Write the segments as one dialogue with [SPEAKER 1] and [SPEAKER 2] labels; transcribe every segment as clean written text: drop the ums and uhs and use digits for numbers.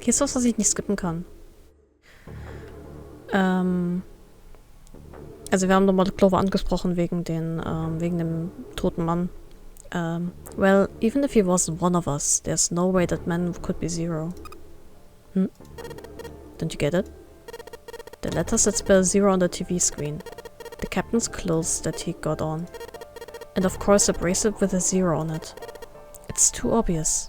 [SPEAKER 1] Hier ist was ich nicht skippen kann. Also wir haben nochmal Clover angesprochen wegen dem toten Mann. Well, even if he wasn't one of us, there's no way that man could be zero. Don't you get it? The letters that spell zero on the TV screen. The captain's clothes that he got on. And of course a bracelet with a zero on it. It's too obvious.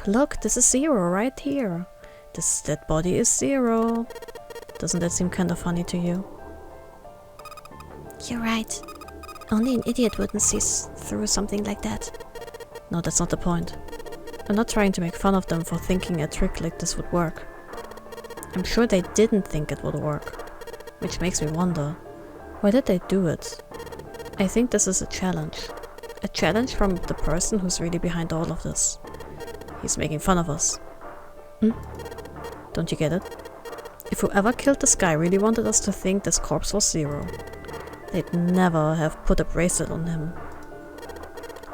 [SPEAKER 1] Look, this is zero right here. This dead body is zero. Doesn't that seem kind of funny to you?
[SPEAKER 2] You're right. Only an idiot wouldn't see through something like that.
[SPEAKER 1] No, that's not the point. I'm not trying to make fun of them for thinking a trick like this would work. I'm sure they didn't think it would work. Which makes me wonder, why did they do it? I think this is a challenge. A challenge from the person who's really behind all of this. He's making fun of us. Don't you get it? If whoever killed this guy really wanted us to think this corpse was zero, they'd never have put a bracelet on him.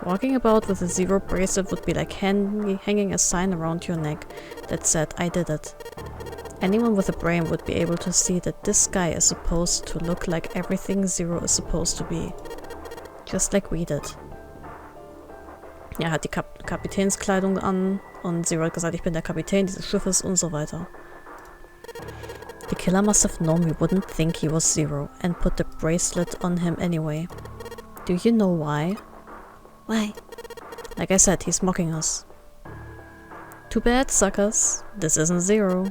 [SPEAKER 1] Walking about with a zero bracelet would be like hanging a sign around your neck that said, I did it. Anyone with a brain would be able to see that this guy is supposed to look like everything zero is supposed to be. Just like we did. Er hat die Kapitänskleidung an und Zero hat gesagt, ich bin der Kapitän dieses Schiffes und so weiter. The killer must have known we wouldn't think he was Zero and put the bracelet on him anyway. Do you know why?
[SPEAKER 2] Why?
[SPEAKER 1] Like I said, he's mocking us. Too bad, suckers. This isn't Zero.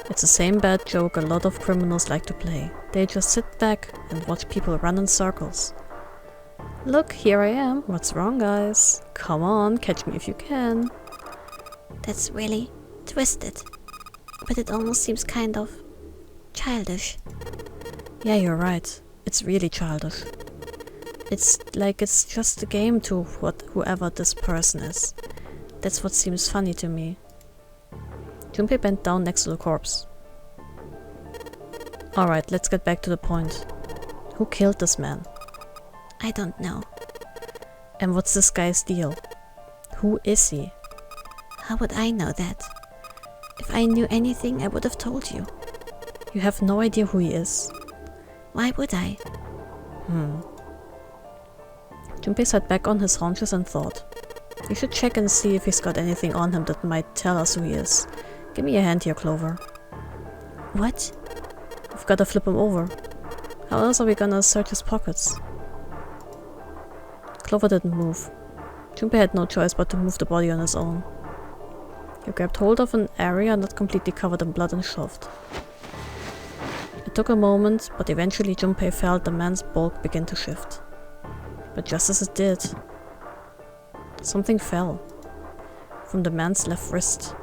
[SPEAKER 1] It's the same bad joke a lot of criminals like to play. They just sit back and watch people run in circles. Look, here I am. What's wrong, guys? Come on, catch me if you can.
[SPEAKER 2] That's really twisted. But it almost seems kind of childish.
[SPEAKER 1] Yeah, you're right. It's really childish. It's like it's just a game to whoever this person is. That's what seems funny to me. Junpei bent down next to the corpse. Alright, let's get back to the point. Who killed this man?
[SPEAKER 2] I don't know.
[SPEAKER 1] And what's this guy's deal? Who is he?
[SPEAKER 2] How would I know that? If I knew anything, I would have told you.
[SPEAKER 1] You have no idea who he is.
[SPEAKER 2] Why would I?
[SPEAKER 1] Junpei sat back on his haunches and thought. You should check and see if he's got anything on him that might tell us who he is. Give me a hand here, Clover.
[SPEAKER 2] What?
[SPEAKER 1] We've gotta flip him over. How else are we gonna search his pockets? Clover didn't move. Junpei had no choice but to move the body on his own. He grabbed hold of an area not completely covered in blood and shoved. It took a moment, but eventually Junpei felt the man's bulk begin to shift. But just as it did, something fell from the man's left wrist.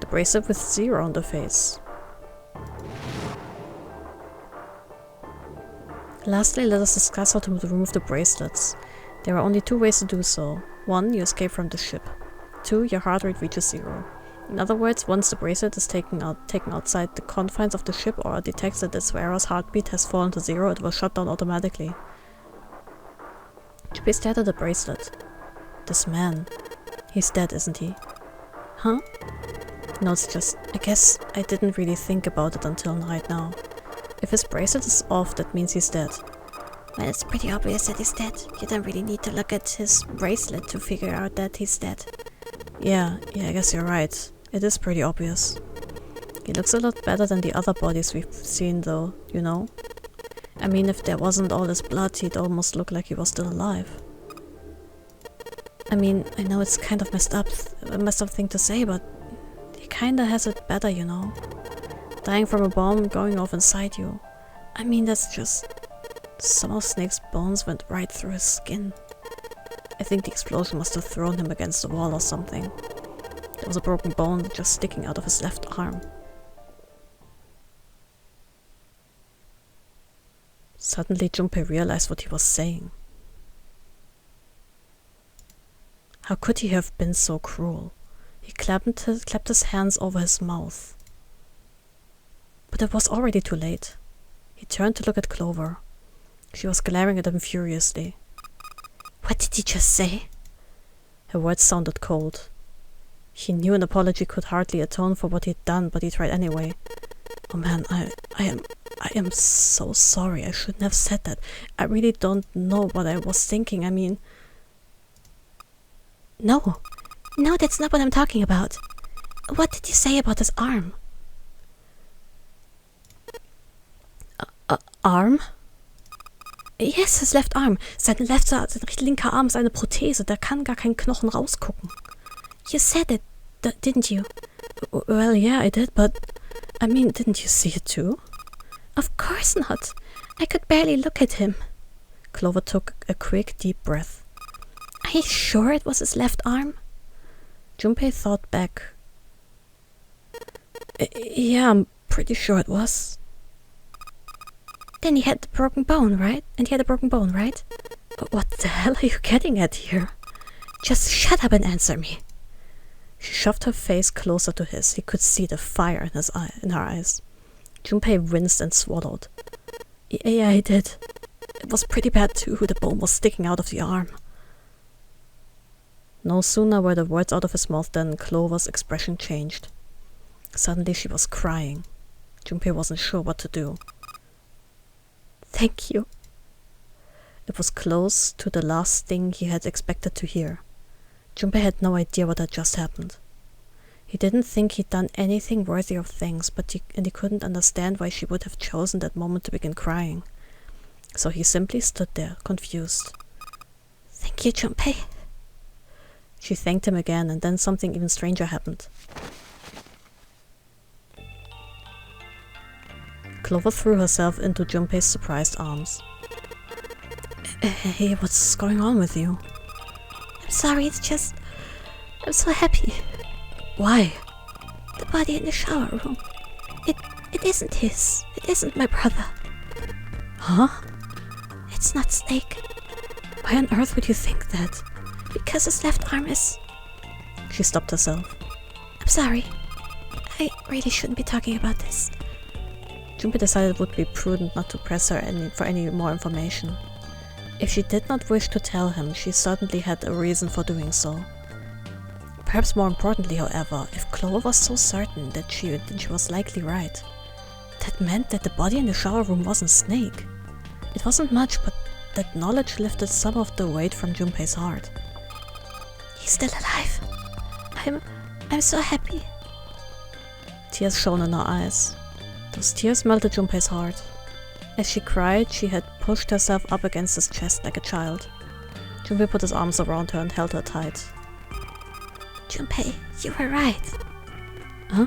[SPEAKER 1] The bracelet with Zero on the face. Lastly, let us discuss how to remove the bracelets. There are only two ways to do so. 1. You escape from the ship. 2. Your heart rate reaches 0. In other words, once the bracelet is taken outside the confines of the ship or detects that its wearer's heartbeat has fallen to 0, it will shut down automatically. Junpei stared at the bracelet. This man. He's dead, isn't he? Huh? No, it's just... I guess I didn't really think about it until right now. If his bracelet is off, that means he's dead.
[SPEAKER 2] Well, it's pretty obvious that he's dead. You don't really need to look at his bracelet to figure out that he's dead.
[SPEAKER 1] Yeah, I guess you're right. It is pretty obvious. He looks a lot better than the other bodies we've seen though, you know? I mean, if there wasn't all this blood, he'd almost look like he was still alive. I mean, I know it's kind of a messed up thing to say, but he kinda has it better, you know? Dying from a bomb going off inside you. I mean, that's just... Some of Snake's bones went right through his skin. I think the explosion must have thrown him against the wall or something. There was a broken bone just sticking out of his left arm. Suddenly Junpei realized what he was saying. How could he have been so cruel? He clapped his hands over his mouth. But it was already too late. He turned to look at Clover. She was glaring at him furiously.
[SPEAKER 2] What did you just say?
[SPEAKER 1] Her words sounded cold. He knew an apology could hardly atone for what he'd done, but he tried anyway. Oh man, I am so sorry. I shouldn't have said that. I really don't know what I was thinking. I mean...
[SPEAKER 2] No, that's not what I'm talking about. What did you say about his arm?
[SPEAKER 1] Arm?
[SPEAKER 2] Yes, his left arm. Sein linker Arm ist eine Prothese. Da kann gar kein Knochen rausgucken. You said it, didn't you?
[SPEAKER 1] Well, yeah, I did, but... I mean, didn't you see it too?
[SPEAKER 2] Of course not. I could barely look at him.
[SPEAKER 1] Clover took a quick, deep breath.
[SPEAKER 2] Are you sure it was his left arm?
[SPEAKER 1] Junpei thought back. Yeah, I'm pretty sure it was.
[SPEAKER 2] Then he had the broken bone, right?
[SPEAKER 1] What the hell are you getting at here?
[SPEAKER 2] Just shut up and answer me.
[SPEAKER 1] She shoved her face closer to his. He could see the fire in her eyes. Junpei winced and swallowed. Yeah, I did. It was pretty bad too. The bone was sticking out of the arm. No sooner were the words out of his mouth than Clover's expression changed. Suddenly she was crying. Junpei wasn't sure what to do.
[SPEAKER 2] Thank you.
[SPEAKER 1] It was close to the last thing he had expected to hear. Junpei had no idea what had just happened. He didn't think he'd done anything worthy of thanks, and he couldn't understand why she would have chosen that moment to begin crying. So he simply stood there, confused.
[SPEAKER 2] Thank you, Junpei.
[SPEAKER 1] She thanked him again, and then something even stranger happened. Clover threw herself into Junpei's surprised arms. Hey, what's going on with you?
[SPEAKER 2] I'm sorry, it's just... I'm so happy.
[SPEAKER 1] Why?
[SPEAKER 2] The body in the shower room. It isn't his. It isn't my brother.
[SPEAKER 1] Huh?
[SPEAKER 2] It's not Snake.
[SPEAKER 1] Why on earth would you think that?
[SPEAKER 2] Because his left arm is...
[SPEAKER 1] She stopped herself.
[SPEAKER 2] I'm sorry. I really shouldn't be talking about this.
[SPEAKER 1] Junpei decided it would be prudent not to press her for any more information. If she did not wish to tell him, she certainly had a reason for doing so. Perhaps more importantly, however, if Clover was so certain that she was likely right, that meant that the body in the shower room wasn't Snake. It wasn't much, but that knowledge lifted some of the weight from Junpei's heart.
[SPEAKER 2] He's still alive. I'm so happy.
[SPEAKER 1] Tears shone in her eyes. Those tears melted Junpei's heart. As she cried, she had pushed herself up against his chest like a child. Junpei put his arms around her and held her tight.
[SPEAKER 2] Junpei, you were right.
[SPEAKER 1] Huh?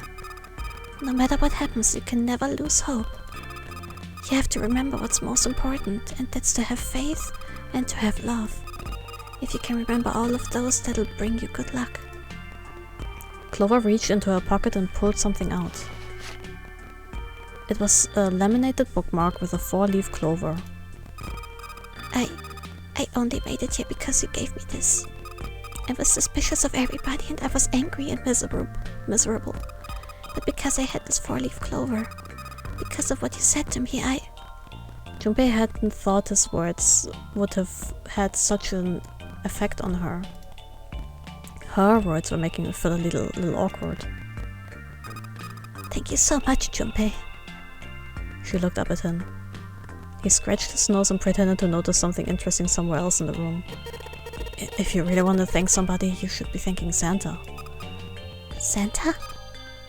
[SPEAKER 2] No matter what happens, you can never lose hope. You have to remember what's most important, and that's to have faith and to have love. If you can remember all of those, that'll bring you good luck.
[SPEAKER 1] Clover reached into her pocket and pulled something out. It was a laminated bookmark with a 4-leaf clover.
[SPEAKER 2] I only made it here because you gave me this. I was suspicious of everybody and I was angry and miserable. But because I had this 4-leaf clover, because of what you said to me,
[SPEAKER 1] Junpei hadn't thought his words would have had such an effect on her. Her words were making her feel a little awkward.
[SPEAKER 2] Thank you so much, Junpei.
[SPEAKER 1] She looked up at him. He scratched his nose and pretended to notice something interesting somewhere else in the room. If you really want to thank somebody, you should be thanking Santa.
[SPEAKER 2] Santa?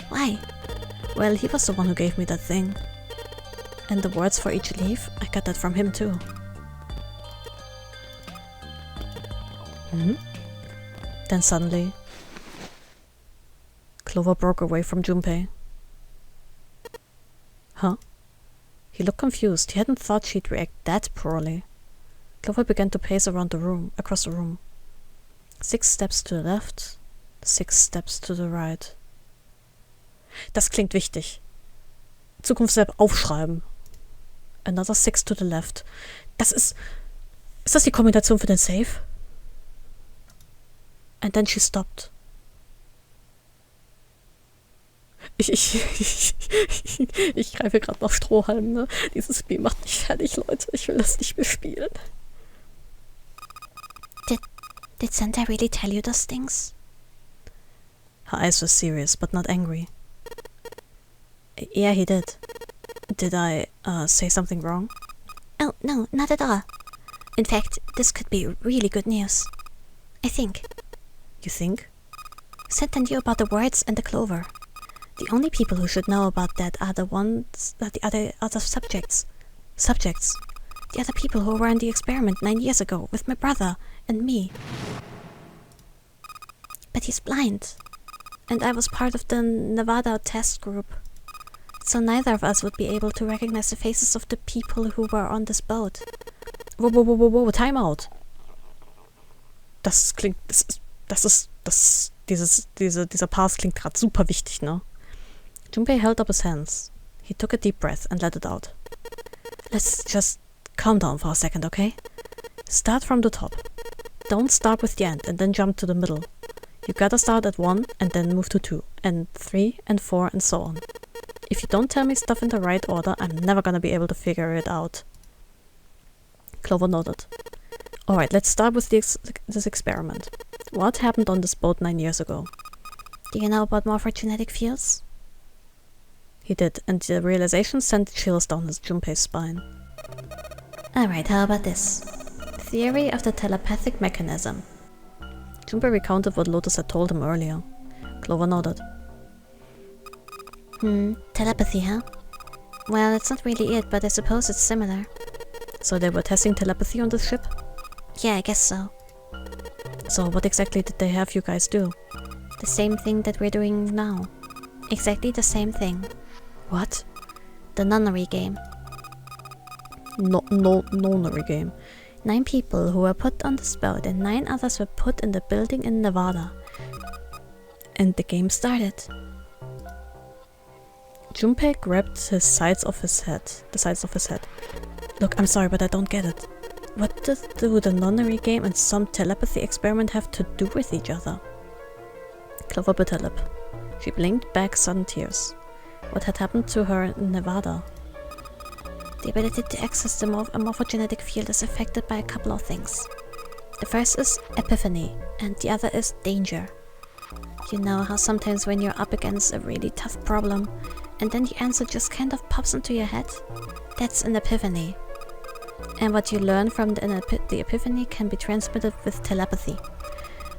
[SPEAKER 2] Why?
[SPEAKER 1] Well, he was the one who gave me that thing. And the words for each leaf, I got that from him too. Then suddenly, Clover broke away from Junpei. Huh? He looked confused. He hadn't thought she'd react that poorly. Clover began to pace across the room. 6 steps to the left, 6 steps to the right. Das klingt wichtig. Zukunftsverb aufschreiben. Another 6 to the left. Ist das die Kombination für den Save? And then she stopped. Ich greife gerade nach Strohhalmen, ne? Dieses Spiel macht mich fertig, Leute. Ich will das nicht mehr spielen.
[SPEAKER 2] Did Santa really tell you those things?
[SPEAKER 1] Her eyes were serious, but not angry. Yeah, he did. Did I, say something wrong?
[SPEAKER 2] Oh, no, not at all. In fact, this could be really good news. I think.
[SPEAKER 1] You think?
[SPEAKER 2] Sid and you about the words and the clover. The only people who should know about that are the other subjects. The other people who were in the experiment 9 years ago with my brother and me. But he's blind. And I was part of the Nevada test group. So neither of us would be able to recognize the faces of the people who were on this boat.
[SPEAKER 1] Whoa, time out. Dieser Pass klingt gerade super wichtig, ne? Junpei held up his hands. He took a deep breath and let it out. Let's just calm down for a second, okay? Start from the top. Don't start with the end and then jump to the middle. You gotta start at 1 and then move to 2, and 3 and 4 and so on. If you don't tell me stuff in the right order, I'm never gonna be able to figure it out. Clover nodded. Alright, let's start with this experiment. What happened on this boat 9 years ago?
[SPEAKER 2] Do you know about morphogenetic fields?
[SPEAKER 1] He did, and the realization sent chills down his Junpei's spine.
[SPEAKER 2] Alright, how about this? Theory of the telepathic mechanism.
[SPEAKER 1] Junpei recounted what Lotus had told him earlier. Clover nodded.
[SPEAKER 2] Telepathy, huh? Well, it's not really it, but I suppose it's similar.
[SPEAKER 1] So they were testing telepathy on this ship?
[SPEAKER 2] Yeah, I guess so.
[SPEAKER 1] So what exactly did they have you guys do?
[SPEAKER 2] The same thing that we're doing now. Exactly the same thing.
[SPEAKER 1] What?
[SPEAKER 2] The Nonary game.
[SPEAKER 1] Nonary game.
[SPEAKER 2] 9 people who were put on this boat and 9 others were put in the building in Nevada.
[SPEAKER 1] And the game started. Junpei grabbed the sides of his head. Look, I'm sorry, but I don't get it. What do the Nonary game and some telepathy experiment have to do with each other? Clover bit her lip. She blinked back sudden tears. What had happened to her in Nevada?
[SPEAKER 2] The ability to access the morphogenetic field is affected by a couple of things. The first is epiphany, and the other is danger. You know how sometimes when you're up against a really tough problem, and then the answer just kind of pops into your head? That's an epiphany. And what you learn from the epiphany can be transmitted with telepathy.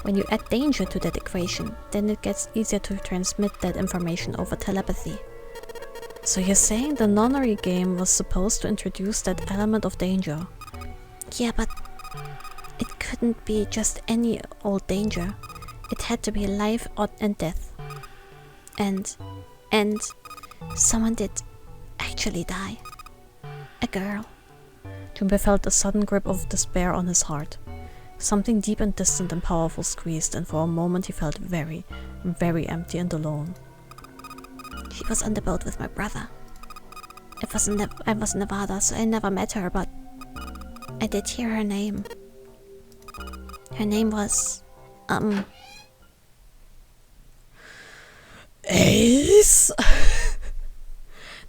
[SPEAKER 2] When you add danger to that equation, then it gets easier to transmit that information over telepathy.
[SPEAKER 1] So you're saying the Nonary game was supposed to introduce that element of danger?
[SPEAKER 2] Yeah, but it couldn't be just any old danger. It had to be life and death. And someone did actually die. A girl.
[SPEAKER 1] Junpei felt a sudden grip of despair on his heart. Something deep and distant and powerful squeezed, and for a moment he felt very, very empty and alone.
[SPEAKER 2] She was on the boat with my brother. I was in Nevada, so I never met her, but I did hear her name. Her name was,
[SPEAKER 1] Ace?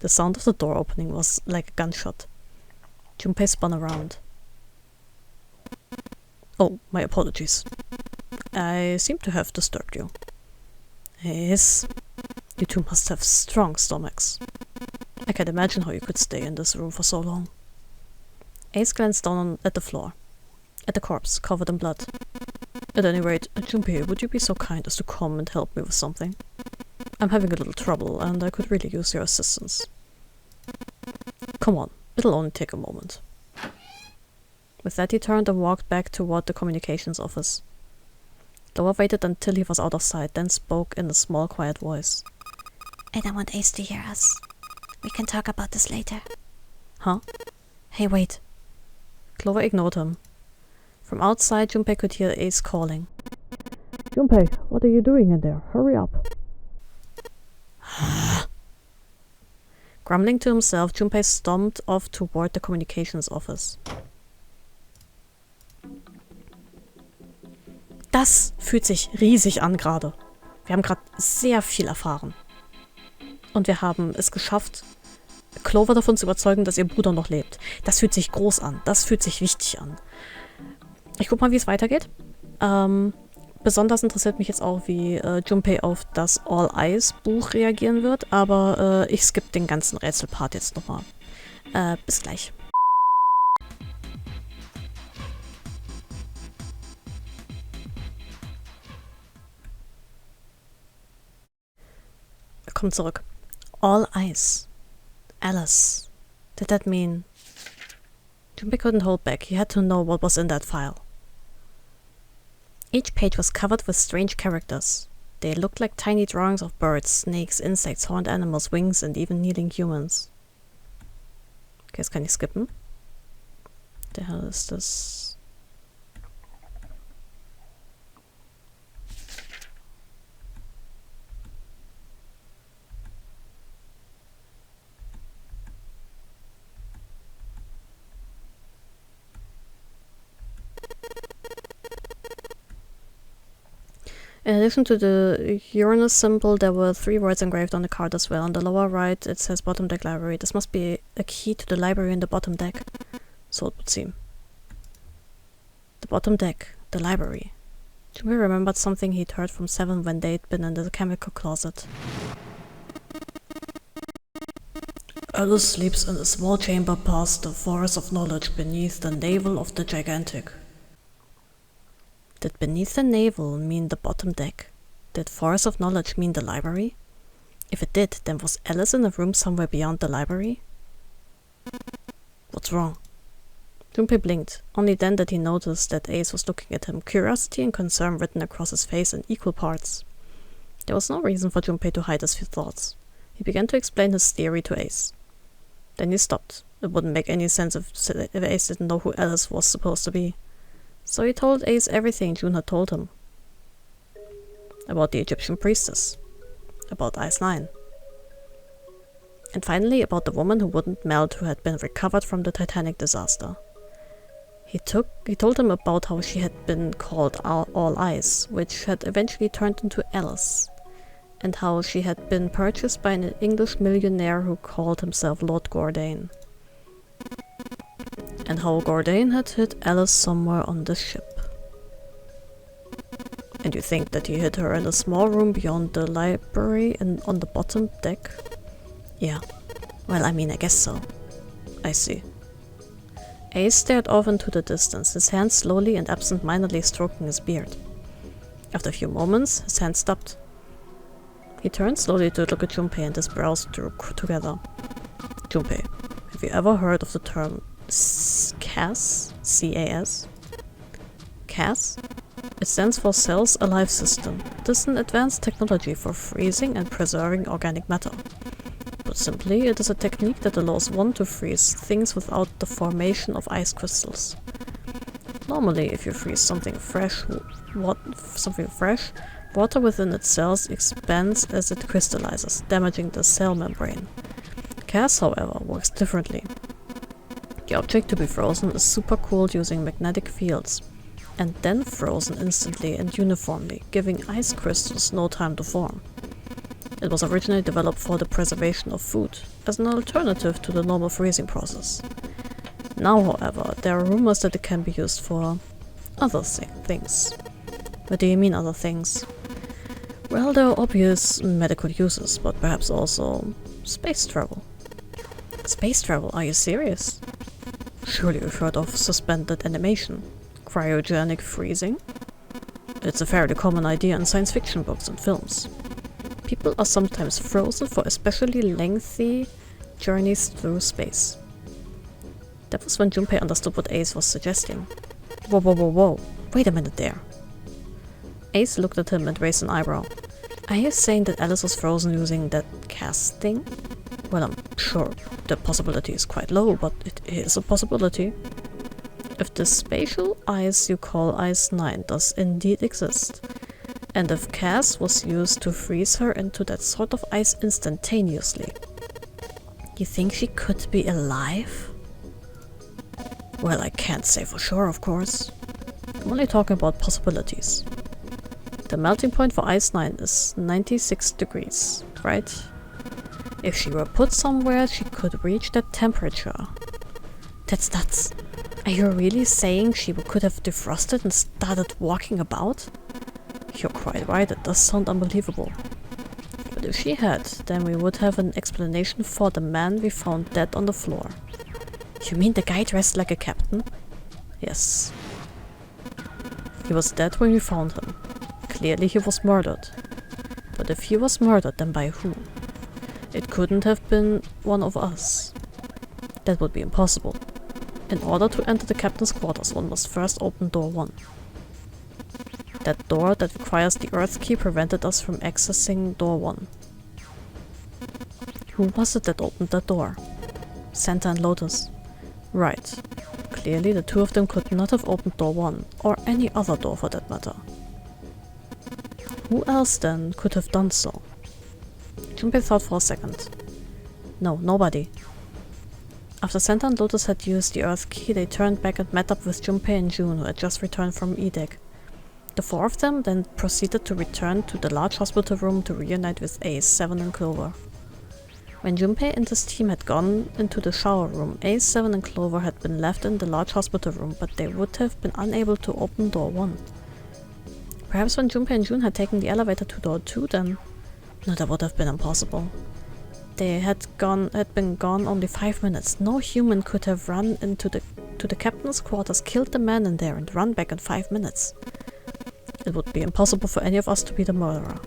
[SPEAKER 1] The sound of the door opening was like a gunshot. Junpei spun around. Oh, my apologies. I seem to have disturbed you. Ace, you two must have strong stomachs. I can't imagine how you could stay in this room for so long. Ace glanced down at the floor, at the corpse covered in blood. At any rate, Junpei, would you be so kind as to come and help me with something? I'm having a little trouble, and I could really use your assistance. Come on, it'll only take a moment. With that he turned and walked back toward the communications office. Clover waited until he was out of sight, then spoke in a small, quiet voice.
[SPEAKER 2] I don't want Ace to hear us. We can talk about this later.
[SPEAKER 1] Huh? Hey, wait. Clover ignored him. From outside, Junpei could hear Ace calling. Junpei, what are you doing in there? Hurry up. Grumbling to himself, Junpei stomped off toward the communications office. Das fühlt sich riesig an gerade. Wir haben gerade sehr viel erfahren. Und wir haben es geschafft, Clover davon zu überzeugen, dass ihr Bruder noch lebt. Das fühlt sich groß an. Das fühlt sich wichtig an. Ich guck mal, wie es weitergeht. Bis besonders interessiert mich jetzt auch, wie Junpei auf das All-Eyes-Buch reagieren wird, aber ich skippe den ganzen Rätselpart jetzt nochmal. Bis gleich. Kommt zurück. All eyes. Alice. Did that mean... Junpei couldn't hold back. He had to know what was in that file. Each page was covered with strange characters. They looked like tiny drawings of birds, snakes, insects, horned animals, wings and even kneeling humans. Okay, jetzt kann ich skippen. Der Hell ist das... In addition to the Uranus symbol, there were 3 words engraved on the card as well. On the lower right, it says bottom deck library. This must be a key to the library in the bottom deck. So it would seem. The bottom deck, the library. Junpei remembered something he'd heard from Seven when they'd been in the chemical closet. Alice sleeps in a small chamber past the forest of knowledge beneath the navel of the gigantic. Did beneath the navel mean the bottom deck? Did forest of knowledge mean the library? If it did, then was Alice in a room somewhere beyond the library? What's wrong? Junpei blinked. Only then did he notice that Ace was looking at him, curiosity and concern written across his face in equal parts. There was no reason for Junpei to hide his thoughts. He began to explain his theory to Ace. Then he stopped. It wouldn't make any sense if Ace didn't know who Alice was supposed to be. So he told Ace everything June had told him. About the Egyptian priestess. About Ice 9. And finally about the woman who wouldn't melt who had been recovered from the Titanic disaster. He told him about how she had been called All Eyes, which had eventually turned into Alice, and how she had been purchased by an English millionaire who called himself Lord Gordain. And how Gordain had hid Alice somewhere on the ship. And you think that he hid her in a small room beyond the library and on the bottom deck? Yeah. Well, I mean, I guess so. I see. Ace stared off into the distance, his hand slowly and absent-mindedly stroking his beard. After a few moments, his hand stopped. He turned slowly to look at Junpei and his brows drew together. Junpei, have you ever heard of the term CAS? C-A-S? CAS? It stands for Cells Alive System. This is an advanced technology for freezing and preserving organic matter. Put simply, it is a technique that allows one to freeze things without the formation of ice crystals. Normally, if you freeze something fresh, water within its cells expands as it crystallizes, damaging the cell membrane. CAS, however, works differently. The object to be frozen is supercooled using magnetic fields, and then frozen instantly and uniformly, giving ice crystals no time to form. It was originally developed for the preservation of food, as an alternative to the normal freezing process. Now, however, there are rumors that it can be used for other things. What do you mean other things? Well, there are obvious medical uses, but perhaps also space travel. Space travel? Are you serious? Surely you've heard of suspended animation, cryogenic freezing? It's a fairly common idea in science fiction books and films. People are sometimes frozen for especially lengthy journeys through space. That was when Junpei understood what Ace was suggesting. Whoa, whoa, whoa, whoa, wait a minute there. Ace looked at him and raised an eyebrow. Are you saying that Alice was frozen using that CAS thing? Well, I'm sure the possibility is quite low, but it is a possibility. If the spatial ice you call Ice 9 does indeed exist, and if CAS was used to freeze her into that sort of ice instantaneously, you think she could be alive? Well, I can't say for sure, of course. I'm only talking about possibilities. The melting point for Ice 9 is 96 degrees, right? If she were put somewhere, she could reach that temperature. That's nuts. Are you really saying she could have defrosted and started walking about? You're quite right, it does sound unbelievable. But if she had, then we would have an explanation for the man we found dead on the floor. You mean the guy dressed like a captain? Yes. He was dead when we found him. Clearly he was murdered. But if he was murdered, then by who? It couldn't have been one of us. That would be impossible. In order to enter the captain's quarters, one must first open door 1. That door that requires the Earth key prevented us from accessing door 1. Who was it that opened that door? Santa and Lotus. Right. Clearly the two of them could not have opened door 1, or any other door for that matter. Who else then could have done so? Junpei thought for a second. No, nobody. After Santa and Lotus had used the Earth key, they turned back and met up with Junpei and June, who had just returned from EDEC. The 4 of them then proceeded to return to the large hospital room to reunite with Ace, 7 and Clover. When Junpei and his team had gone into the shower room, Ace, 7 and Clover had been left in the large hospital room, but they would have been unable to open door 1. Perhaps when Junpei and June had taken the elevator to door 2 then? No, that would have been impossible. They had been gone only 5 minutes. No human could have run into the captain's quarters, killed the man in there, and run back in 5 minutes. It would be impossible for any of us to be the murderer.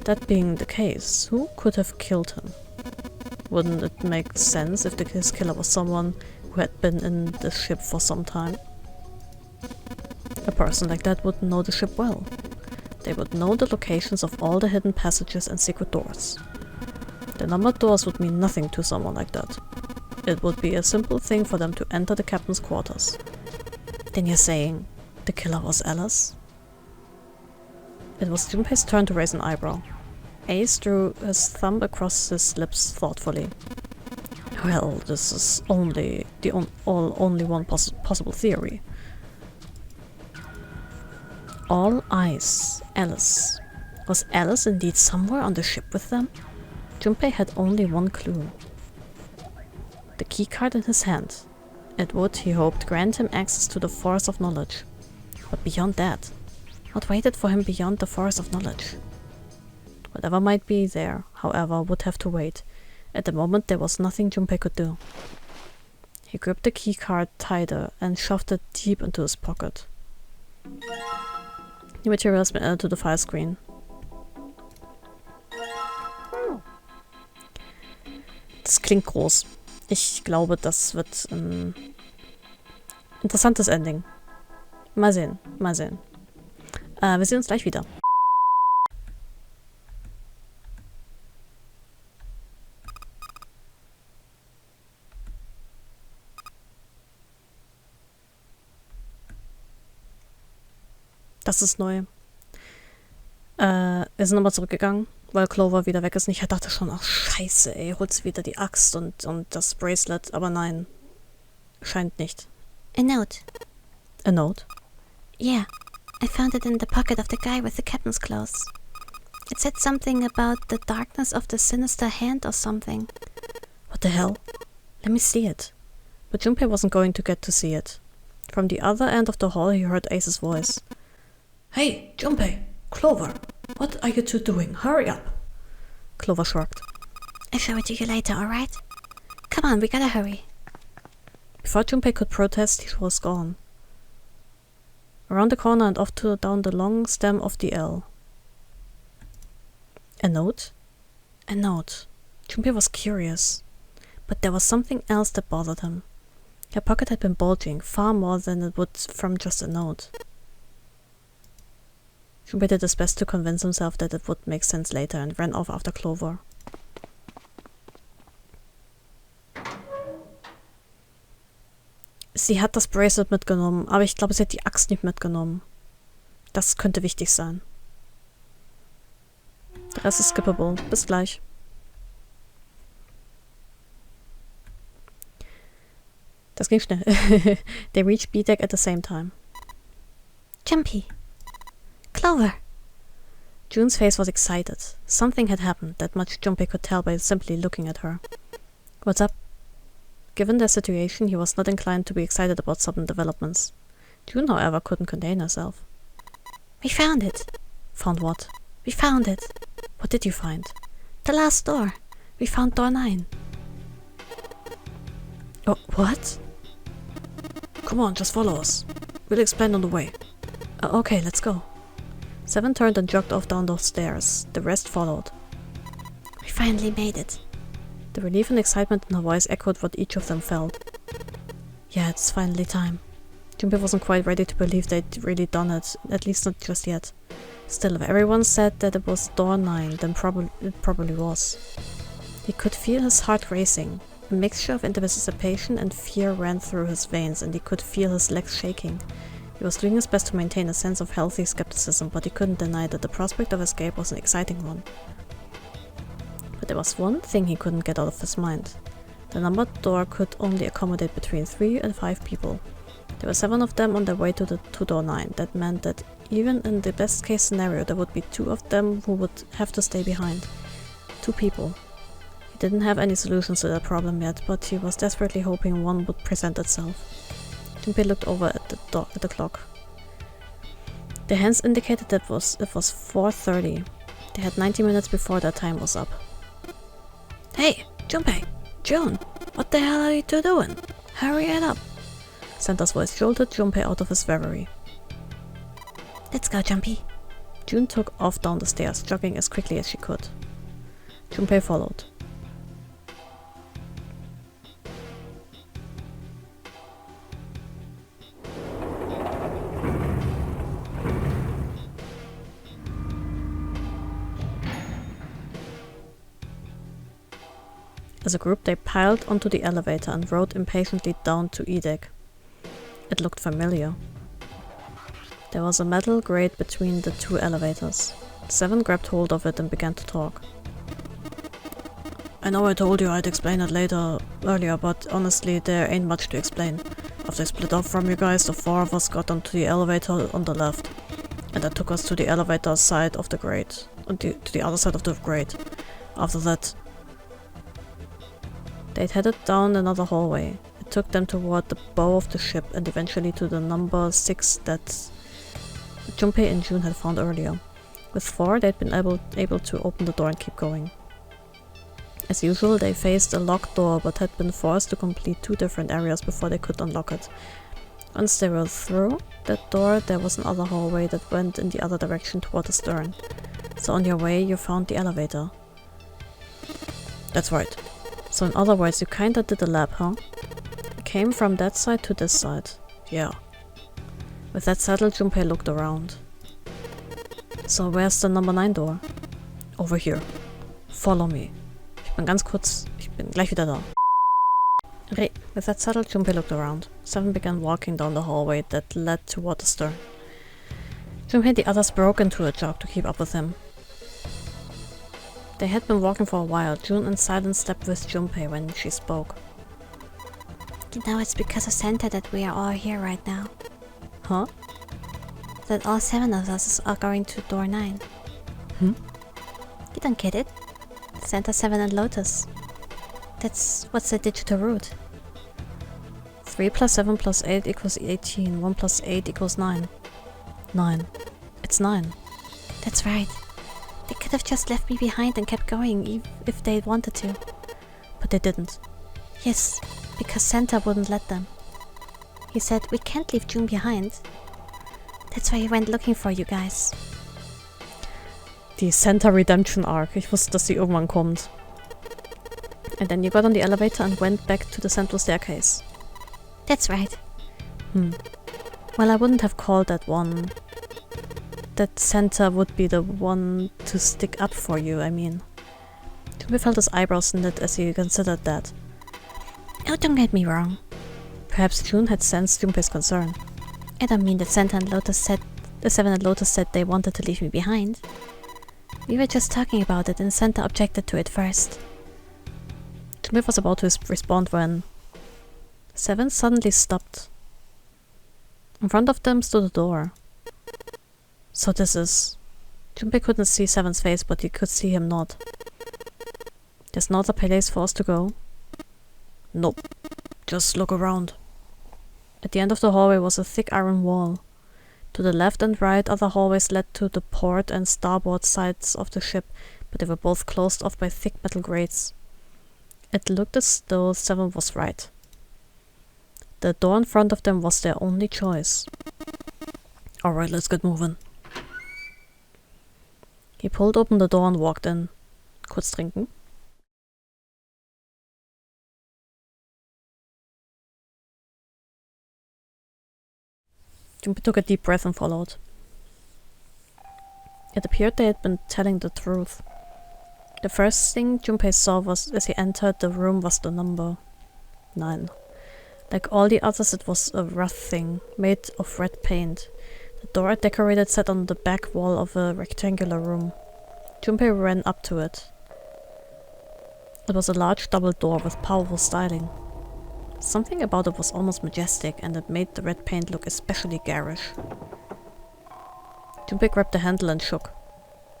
[SPEAKER 1] That being the case, who could have killed him? Wouldn't it make sense if his killer was someone who had been in the ship for some time? A person like that would know the ship well. They would know the locations of all the hidden passages and secret doors. The numbered doors would mean nothing to someone like that. It would be a simple thing for them to enter the captain's quarters. Then you're saying the killer was Alice? It was Junpei's turn to raise an eyebrow. Ace drew his thumb across his lips thoughtfully. Well, this is only one possible theory. All eyes. Alice. Was Alice indeed somewhere on the ship with them? Junpei had only one clue. The keycard in his hand. It would, he hoped, grant him access to the forest of knowledge. But beyond that, what waited for him beyond the forest of knowledge? Whatever might be there, however, would have to wait. At the moment there was nothing Junpei could do. He gripped the keycard tighter and shoved it deep into his pocket. The material has been added to the file screen. Das klingt groß. Ich glaube, das wird ein interessantes Ending. Mal sehen, mal sehen. Wir sehen uns gleich wieder. Das ist neu. Wir sind nochmal zurückgegangen, weil Clover wieder weg ist. Und ich dachte schon, ach scheiße, ey, holst wieder die Axt und das Bracelet. Aber nein, scheint nicht.
[SPEAKER 2] A note.
[SPEAKER 1] A note?
[SPEAKER 2] Yeah, I found it in the pocket of the guy with the captain's clothes. It said something about the darkness of the sinister hand or something.
[SPEAKER 1] What the hell? Let me see it. But Junpei wasn't going to get to see it. From the other end of the hall he heard Ace's voice. Hey, Junpei! Clover! What are you two doing? Hurry up! Clover shrugged.
[SPEAKER 2] I'll show it to you later, alright? Come on, we gotta hurry.
[SPEAKER 1] Before Junpei could protest, he was gone. Around the corner and off down the long stem of the L. A note? A note. Junpei was curious. But there was something else that bothered him. Her pocket had been bulging, far more than it would from just a note. Junpei did his best to convince himself that it would make sense later and ran off after Clover. Sie hat das Bracelet mitgenommen, aber ich glaube, sie hat die Axt nicht mitgenommen. Das könnte wichtig sein. Der Rest ist skippable. Bis gleich. Das ging schnell. They reached B-Deck at the same time.
[SPEAKER 2] Junpei. Clover.
[SPEAKER 1] June's face was excited. Something had happened, that much Junpei could tell by simply looking at her. What's up? Given their situation, he was not inclined to be excited about sudden developments. June, however, couldn't contain herself.
[SPEAKER 2] We found it.
[SPEAKER 1] Found what?
[SPEAKER 2] We found it.
[SPEAKER 1] What did you find?
[SPEAKER 2] The last door. We found door 9.
[SPEAKER 1] Oh, what? Come on, just follow us. We'll explain on the way. Okay, let's go. 7 turned and jogged off down the stairs. The rest followed.
[SPEAKER 2] We finally made it.
[SPEAKER 1] The relief and excitement in her voice echoed what each of them felt. Yeah, it's finally time. Junpei wasn't quite ready to believe they'd really done it, at least not just yet. Still, if everyone said that it was door 9, then it probably was. He could feel his heart racing. A mixture of anticipation and fear ran through his veins, and he could feel his legs shaking. He was doing his best to maintain a sense of healthy skepticism, but he couldn't deny that the prospect of escape was an exciting one. But there was one thing he couldn't get out of his mind. The numbered door could only accommodate between 3 and 5 people. There were 7 of them on their way to door 9. That meant that even in the best case scenario, there would be 2 of them who would have to stay behind. 2 people. He didn't have any solutions to that problem yet, but he was desperately hoping one would present itself. Junpei looked over at the clock. The hands indicated that it was 4:30. They had 90 minutes before their time was up.
[SPEAKER 2] Hey, Junpei! June! What the hell are you two doing? Hurry it up!
[SPEAKER 1] Santa's voice jolted Junpei out of his reverie.
[SPEAKER 2] Let's go, Junpei.
[SPEAKER 1] June took off down the stairs, jogging as quickly as she could. Junpei followed. As a group, they piled onto the elevator and rode impatiently down to E-deck. It looked familiar. There was a metal grate between the 2 elevators. 7 grabbed hold of it and began to talk. I know I told you I'd explain it earlier, but honestly, there ain't much to explain. After I split off from you guys, the 4 of us got onto the elevator on the left, and that took us to the elevator side of the grate, to the other side of the grate. After that, they'd headed down another hallway. It took them toward the bow of the ship and eventually to the number 6 that Junpei and June had found earlier. With 4, they'd been able to open the door and keep going. As usual, they faced a locked door but had been forced to complete 2 different areas before they could unlock it. Once they were through that door, there was another hallway that went in the other direction toward the stern. So on your way, you found the elevator. That's right. So in other words, you kinda did a lap, huh? You came from that side to this side. Yeah. With that settled, Junpei looked around. So where's the number 9 door? Over here. Follow me. Ich bin gleich wieder da. Okay, with that settled, Junpei looked around. 7 began walking down the hallway that led toward the stern. Junpei and the others broke into a jog to keep up with him. They had been walking for a while. June in silence stepped with Junpei when she spoke.
[SPEAKER 2] You know, it's because of Santa that we are all here right now.
[SPEAKER 1] Huh?
[SPEAKER 2] That all 7 of us are going to door 9.
[SPEAKER 1] Hmm?
[SPEAKER 2] You don't get it? Santa, 7 and Lotus. What's the digital root?
[SPEAKER 1] 3 plus 7 plus 8 equals 18. 1 plus 8 equals 9. 9. It's 9.
[SPEAKER 2] That's right. They could have just left me behind and kept going if they wanted to.
[SPEAKER 1] But they didn't.
[SPEAKER 2] Yes, because Santa wouldn't let them. He said, we can't leave June behind. That's why he went looking for you guys.
[SPEAKER 1] Die Santa Redemption Arc. Ich wusste, dass sie irgendwann kommt. And then you got on the elevator and went back to the central staircase.
[SPEAKER 2] That's right.
[SPEAKER 1] Well, I wouldn't have called that one. That Santa would be the one to stick up for you, I mean. Junpei felt his eyebrows knit as he considered that.
[SPEAKER 2] Oh, don't get me wrong.
[SPEAKER 1] Perhaps June had sensed Junpei's concern.
[SPEAKER 2] I don't mean that Santa and Lotus said the 7 and Lotus said they wanted to leave me behind. We were just talking about it and Santa objected to it first. Junpei was about to respond when 7 suddenly stopped. In front of them stood a door. So this is... Junpei couldn't see 7's face, but he could see him nod. There's no other place for us to go? Nope. Just look around. At the end of the hallway was a thick iron wall.
[SPEAKER 1] To the left and right, other hallways led to the port and starboard sides of the ship, but they were both closed off by thick metal grates. It looked as though 7 was right. The door in front of them was their only choice. Alright, let's get moving. He pulled open the door and walked in. Kurz trinken. Junpei took a deep breath and followed. It appeared they had been telling the truth. The first thing Junpei saw was as he entered the room was the number 9. Like all the others, it was a rough thing, made of red paint. The door it decorated sat on the back wall of a rectangular room. Junpei ran up to it. It was a large double door with powerful styling. Something about it was almost majestic, and it made the red paint look especially garish. Junpei grabbed the handle and shook.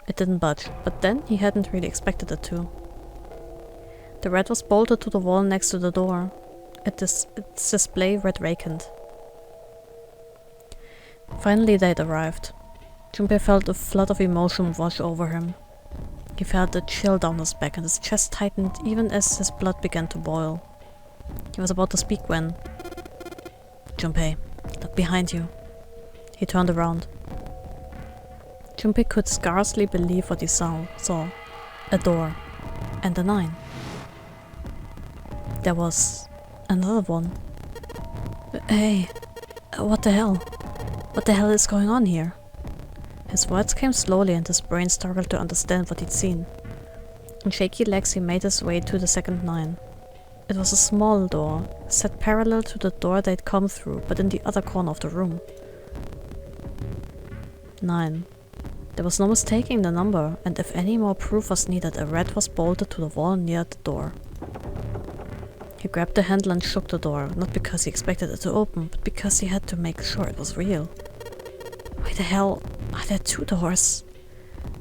[SPEAKER 1] It didn't budge, but then he hadn't really expected it to. The red was bolted to the wall next to the door. Its display read vacant. Finally they'd arrived. Junpei felt a flood of emotion wash over him. He felt a chill down his back and his chest tightened even as his blood began to boil. He was about to speak when... Junpei, look behind you. He turned around. Junpei could scarcely believe what he saw. A door. And a 9. There was... another one. Hey, what the hell? What the hell is going on here? His words came slowly and his brain struggled to understand what he'd seen. In shaky legs he made his way to the second 9. It was a small door, set parallel to the door they'd come through, but in the other corner of the room. 9. There was no mistaking the number, and if any more proof was needed, a red was bolted to the wall near the door. He grabbed the handle and shook the door, not because he expected it to open, but because he had to make sure it was real. Why the hell are there 2 doors?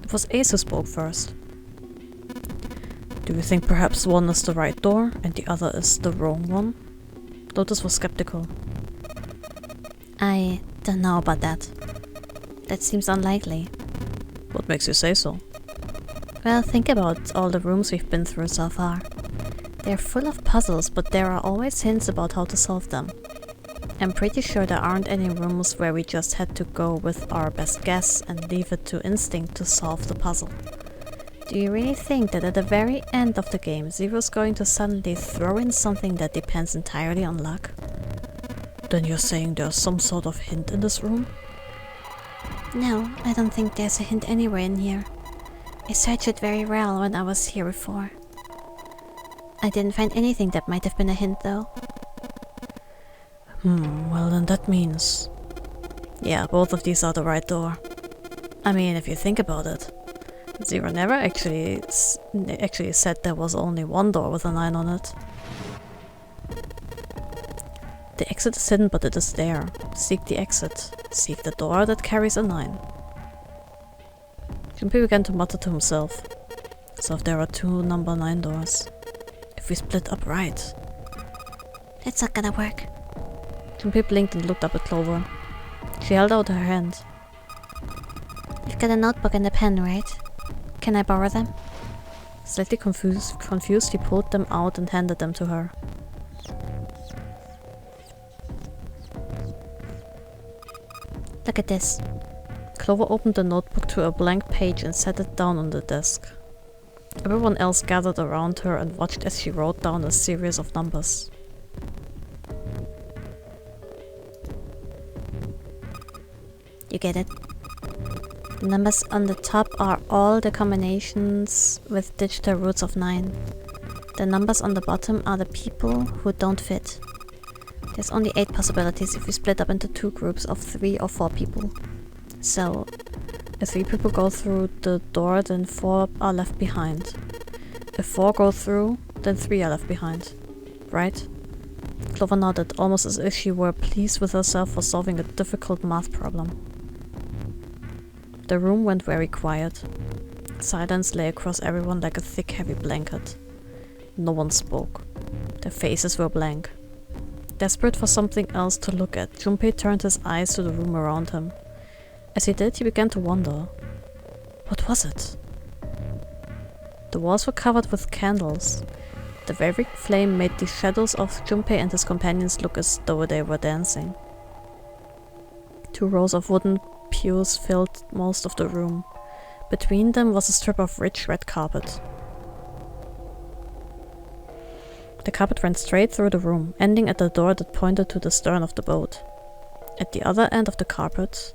[SPEAKER 1] It was Ace who spoke first. Do you think perhaps one is the right door and the other is the wrong one? Lotus was skeptical.
[SPEAKER 2] I don't know about that. That seems unlikely.
[SPEAKER 1] What makes you say so?
[SPEAKER 2] Well, think about all the rooms we've been through so far. They're full of puzzles, but there are always hints about how to solve them. I'm pretty sure there aren't any rooms where we just had to go with our best guess and leave it to instinct to solve the puzzle. Do you really think that at the very end of the game, Zero's going to suddenly throw in something that depends entirely on luck?
[SPEAKER 1] Then you're saying there's some sort of hint in this room?
[SPEAKER 2] No, I don't think there's a hint anywhere in here. I searched it very well when I was here before. I didn't find anything that might have been a hint, though.
[SPEAKER 1] Well then that means... Yeah, both of these are the right door. I mean, if you think about it. Zero never actually said there was only one door with a 9 on it. The exit is hidden, but it is there. Seek the exit. Seek the door that carries a 9. Junpei began to mutter to himself. So if there are 2 number 9 doors, if we split up right...
[SPEAKER 2] It's not gonna work.
[SPEAKER 1] Junpei blinked and looked up at Clover. She held out her hand.
[SPEAKER 2] You've got a notebook and a pen, right? Can I borrow them?
[SPEAKER 1] Slightly confused, he pulled them out and handed them to her.
[SPEAKER 2] Look at this.
[SPEAKER 1] Clover opened the notebook to a blank page and set it down on the desk. Everyone else gathered around her and watched as she wrote down a series of numbers.
[SPEAKER 2] You get it? The numbers on the top are all the combinations with digital roots of 9. The numbers on the bottom are the people who don't fit. There's only 8 possibilities if we split up into 2 groups of 3 or 4 people. So, if 3 people go through the door, then 4 are left behind. If 4 go through, then 3 are left behind. Right? Clover nodded, almost as if she were pleased with herself for solving a difficult math problem. The room went very quiet. Silence lay across everyone like a thick, heavy blanket. No one spoke. Their faces were blank. Desperate for something else to look at, Junpei turned his eyes to the room around him.
[SPEAKER 1] As he did, he began to wonder. What was it? The walls were covered with candles. The very flame made the shadows of Junpei and his companions look as though they were dancing. 2 rows of wooden pews filled most of the room. Between them was a strip of rich red carpet. The carpet ran straight through the room, ending at the door that pointed to the stern of the boat. At the other end of the carpet,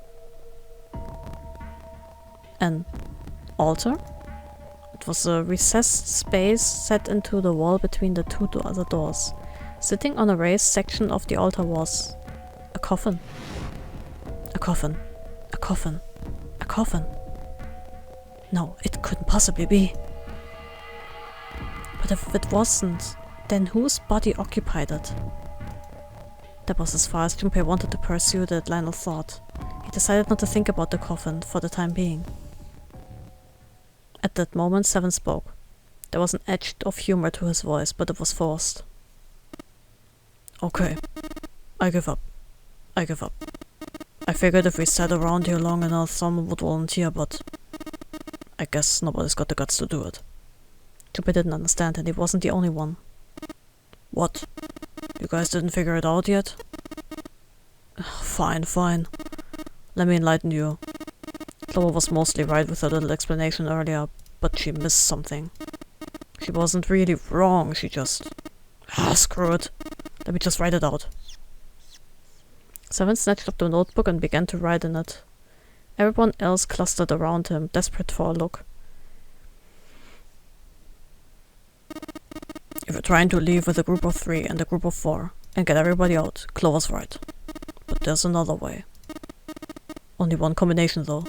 [SPEAKER 1] an altar? It was a recessed space set into the wall between the 2 other doors. Sitting on a raised section of the altar was a coffin. A coffin. A coffin. A coffin. No, it couldn't possibly be. But if it wasn't, then whose body occupied it? That was as far as Junpei wanted to pursue that line of thought. He decided not to think about the coffin for the time being. At that moment, Seven spoke. There was an edge of humor to his voice, but it was forced. Okay, I give up. I give up. I figured if we sat around here long enough, someone would volunteer, but I guess nobody's got the guts to do it. Junpei didn't understand, and he wasn't the only one. What? You guys didn't figure it out yet? Fine, fine. Let me enlighten you. Clover was mostly right with her little explanation earlier, but she missed something. She wasn't really wrong, she just... screw it. Let me just write it out. Seven snatched up the notebook and began to write in it. Everyone else clustered around him, desperate for a look. If you're trying to leave with a group of 3 and a group of 4 and get everybody out, Clover's right. But there's another way. Only one combination though.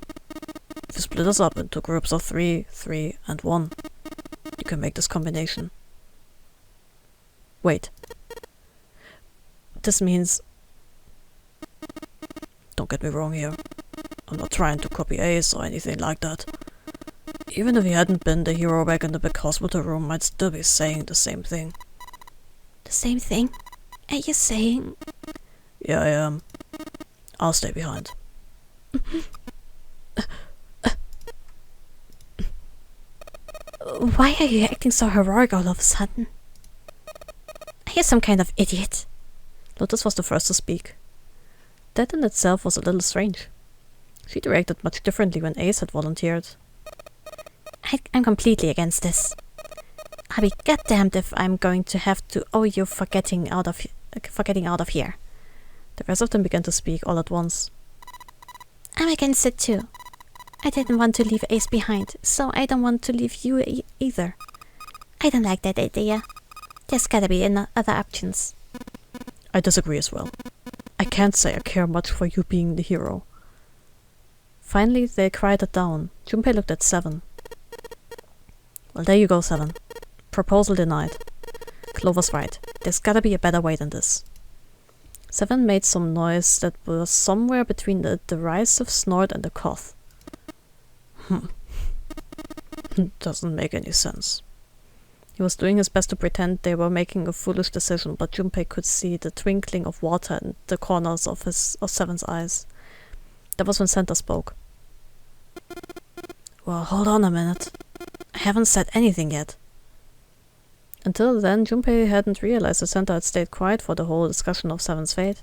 [SPEAKER 1] If you split us up into groups of 3, 3, and 1, you can make this combination. Wait. This means... Don't get me wrong here. I'm not trying to copy Ace or anything like that. Even if he hadn't been the hero back in the big hospital room, I'd still be saying the same thing.
[SPEAKER 2] The same thing? Are you saying?
[SPEAKER 1] Yeah, I am. I'll stay behind.
[SPEAKER 2] Why are you acting so heroic all of a sudden? Are you some kind of idiot?
[SPEAKER 1] Lotus was the first to speak. That in itself was a little strange. She'd reacted much differently when Ace had volunteered.
[SPEAKER 2] I'm completely against this. I'll be goddamned if I'm going to have to owe you for getting out of here.
[SPEAKER 1] The rest of them began to speak all at once.
[SPEAKER 2] I'm against it too. I didn't want to leave Ace behind, so I don't want to leave you either. I don't like that idea. There's gotta be other options.
[SPEAKER 1] I disagree as well. I can't say I care much for you being the hero. Finally, they quieted down. Junpei looked at Seven. Well, there you go, Seven. Proposal denied. Clover's right. There's gotta be a better way than this. Seven made some noise that was somewhere between the derisive snort and the cough. Doesn't make any sense. He was doing his best to pretend they were making a foolish decision, but Junpei could see the twinkling of water in the corners of Seven's eyes. That was when Santa spoke. Well, hold on a minute. I haven't said anything yet. Until then, Junpei hadn't realized that Santa had stayed quiet for the whole discussion of Seven's fate.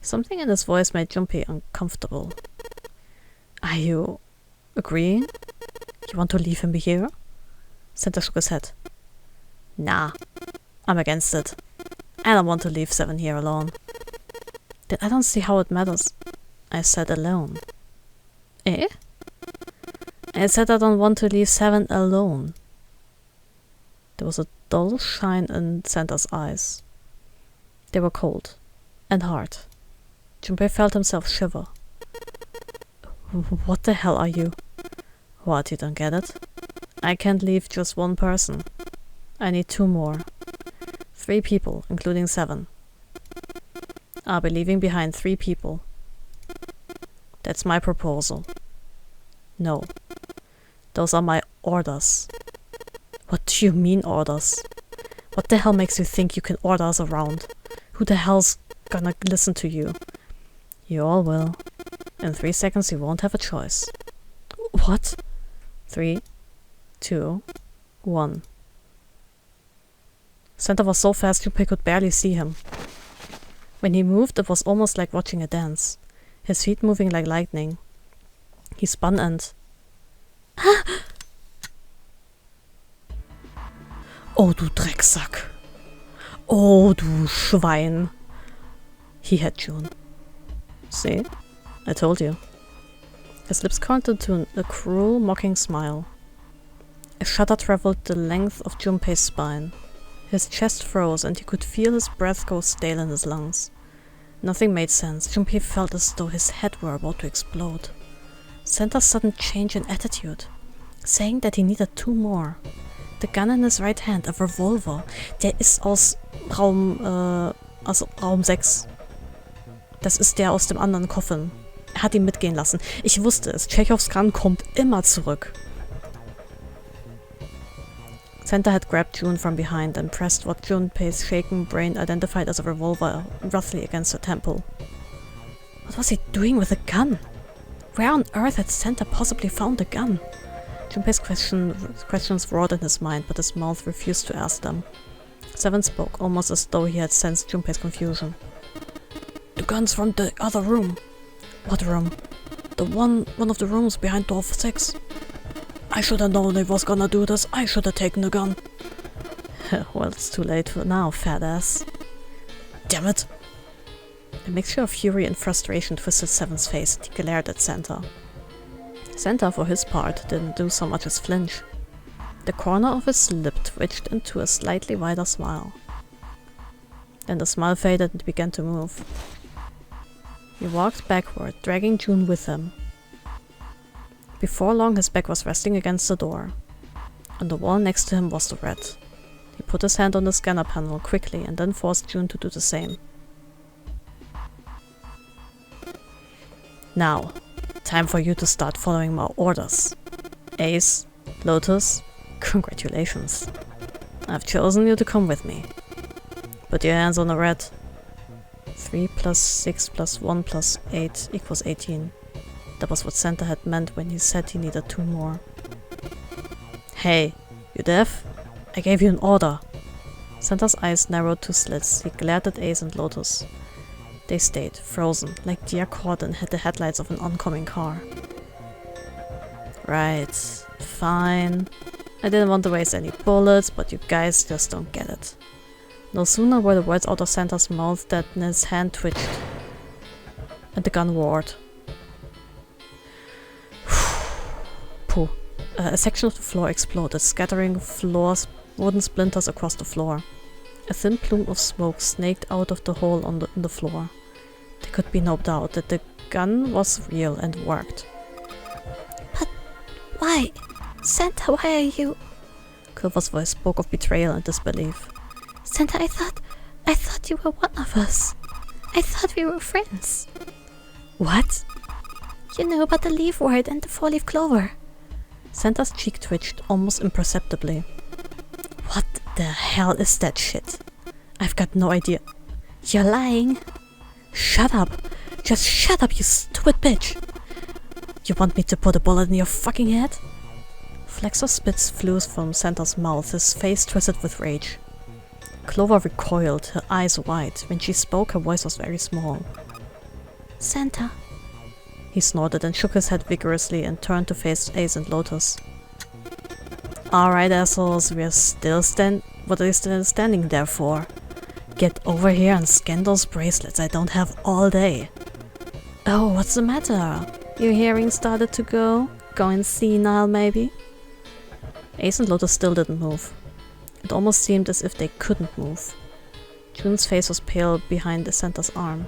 [SPEAKER 1] Something in his voice made Junpei uncomfortable. Are you agreeing? You want to leave him here? Santa shook his head. Nah, I'm against it. I don't want to leave Seven here alone. Then I don't see how it matters. I said alone. Eh? I said I don't want to leave Seven alone. There was a dull shine in Santa's eyes. They were cold and hard. Junpei felt himself shiver. What the hell are you? What, you don't get it? I can't leave just one person. I need 2 more. 3 people, including Seven. I'll be leaving behind 3 people. That's my proposal. No. Those are my orders. What do you mean, orders? What the hell makes you think you can order us around? Who the hell's gonna listen to you? You all will. In 3 seconds he won't have a choice. What? 3, 2, 1. Santa was so fast Junpei could barely see him. When he moved, it was almost like watching a dance. His feet moving like lightning. He spun and... Oh, du Drecksack. Oh, du Schwein. He had June. See? I told you. His lips curled into a cruel, mocking smile. A shudder traveled the length of Junpei's spine. His chest froze and he could feel his breath go stale in his lungs. Nothing made sense. Junpei felt as though his head were about to explode. Santa's sudden change in attitude, saying that he needed 2 more. The gun in his right hand, a revolver. Der ist aus Raum 6. Das ist der aus dem anderen Coffin. Er hat ihn mitgehen lassen. Ich wusste es. Tschechows Gun kommt immer zurück. Santa had grabbed June from behind and pressed what Junpei's shaken brain identified as a revolver roughly against her temple. What was he doing with a gun? Where on earth had Santa possibly found a gun? Junpei's questions roared in his mind, but his mouth refused to ask them. Seven spoke, almost as though he had sensed Junpei's confusion. The gun's from the other room. What room? The one of the rooms behind door 6. I should have known he was gonna do this. I should have taken the gun. Well, it's too late for now, fat ass. Damn it! A mixture of fury and frustration twisted Seven's face, and he glared at Santa. Santa, for his part, didn't do so much as flinch. The corner of his lip twitched into a slightly wider smile. Then the smile faded and began to move. He walked backward, dragging June with him. Before long, his back was resting against the door. On the wall next to him was the rat. He put his hand on the scanner panel quickly and then forced June to do the same. Now, time for you to start following my orders. Ace, Lotus, congratulations. I've chosen you to come with me. Put your hands on the rat. 3 plus 6 plus 1 plus 8 equals 18. That was what Santa had meant when he said he needed 2 more. Hey, you deaf? I gave you an order. Santa's eyes narrowed to slits. He glared at Ace and Lotus. They stayed, frozen, like deer caught in the headlights of an oncoming car. Right, fine. I didn't want to waste any bullets, but you guys just don't get it. No sooner were the words out of Santa's mouth than his hand twitched, and the gun roared. Pooh. A section of the floor exploded, scattering wooden splinters across the floor. A thin plume of smoke snaked out of the hole in the floor. There could be no doubt that the gun was real and worked.
[SPEAKER 2] But why? Santa, why are you...
[SPEAKER 1] Culver's voice spoke of betrayal and disbelief.
[SPEAKER 2] Santa, I thought you were one of us. I thought we were friends.
[SPEAKER 1] What?
[SPEAKER 2] You know about the leaf word and the 4-leaf clover.
[SPEAKER 1] Santa's cheek twitched almost imperceptibly. What the hell is that shit? I've got no idea.
[SPEAKER 2] You're lying.
[SPEAKER 1] Shut up. Just shut up, you stupid bitch. You want me to put a bullet in your fucking head? Flecks of spits flew from Santa's mouth, his face twisted with rage. Clover recoiled, her eyes wide. When she spoke, her voice was very small.
[SPEAKER 2] Santa.
[SPEAKER 1] He snorted and shook his head vigorously and turned to face Ace and Lotus. Alright, assholes, what are you still standing there for? Get over here and scan those bracelets. I don't have all day. Oh, what's the matter? Your hearing started to go? Going senile, maybe? Ace and Lotus still didn't move. It almost seemed as if they couldn't move. June's face was pale behind the Santa's arm.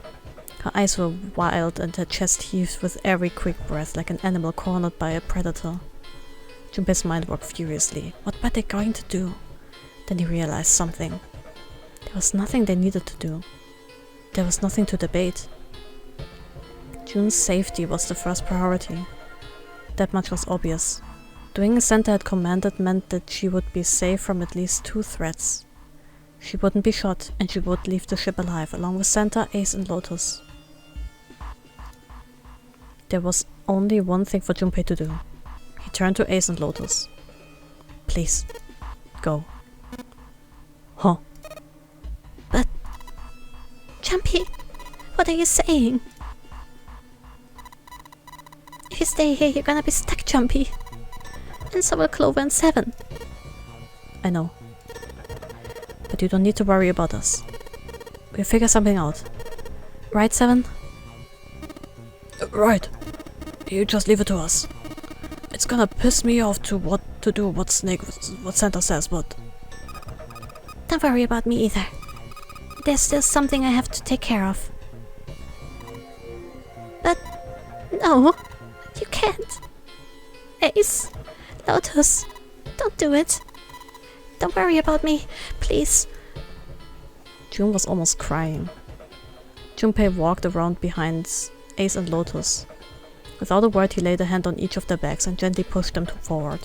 [SPEAKER 1] Her eyes were wild and her chest heaved with every quick breath like an animal cornered by a predator. Junpei's mind worked furiously. What were they going to do? Then he realized something. There was nothing they needed to do. There was nothing to debate. June's safety was the first priority. That much was obvious. Doing as Santa had commanded meant that she would be safe from at least 2 threats. She wouldn't be shot, and she would leave the ship alive, along with Santa, Ace, and Lotus. There was only one thing for Junpei to do. He turned to Ace and Lotus. Please, go. Huh?
[SPEAKER 2] But... Junpei, what are you saying? If you stay here, you're gonna be stuck, Junpei. And so will Clover and Seven.
[SPEAKER 1] I know. But you don't need to worry about us. We'll figure something out. Right, Seven? Right. You just leave it to us. It's gonna piss me off what Santa says, but...
[SPEAKER 2] Don't worry about me either. There's still something I have to take care of. But... no, you can't. Ace, Lotus, don't do it. Don't worry about me, please.
[SPEAKER 1] June was almost crying. Junpei walked around behind Ace and Lotus. Without a word, he laid a hand on each of their backs and gently pushed them forward.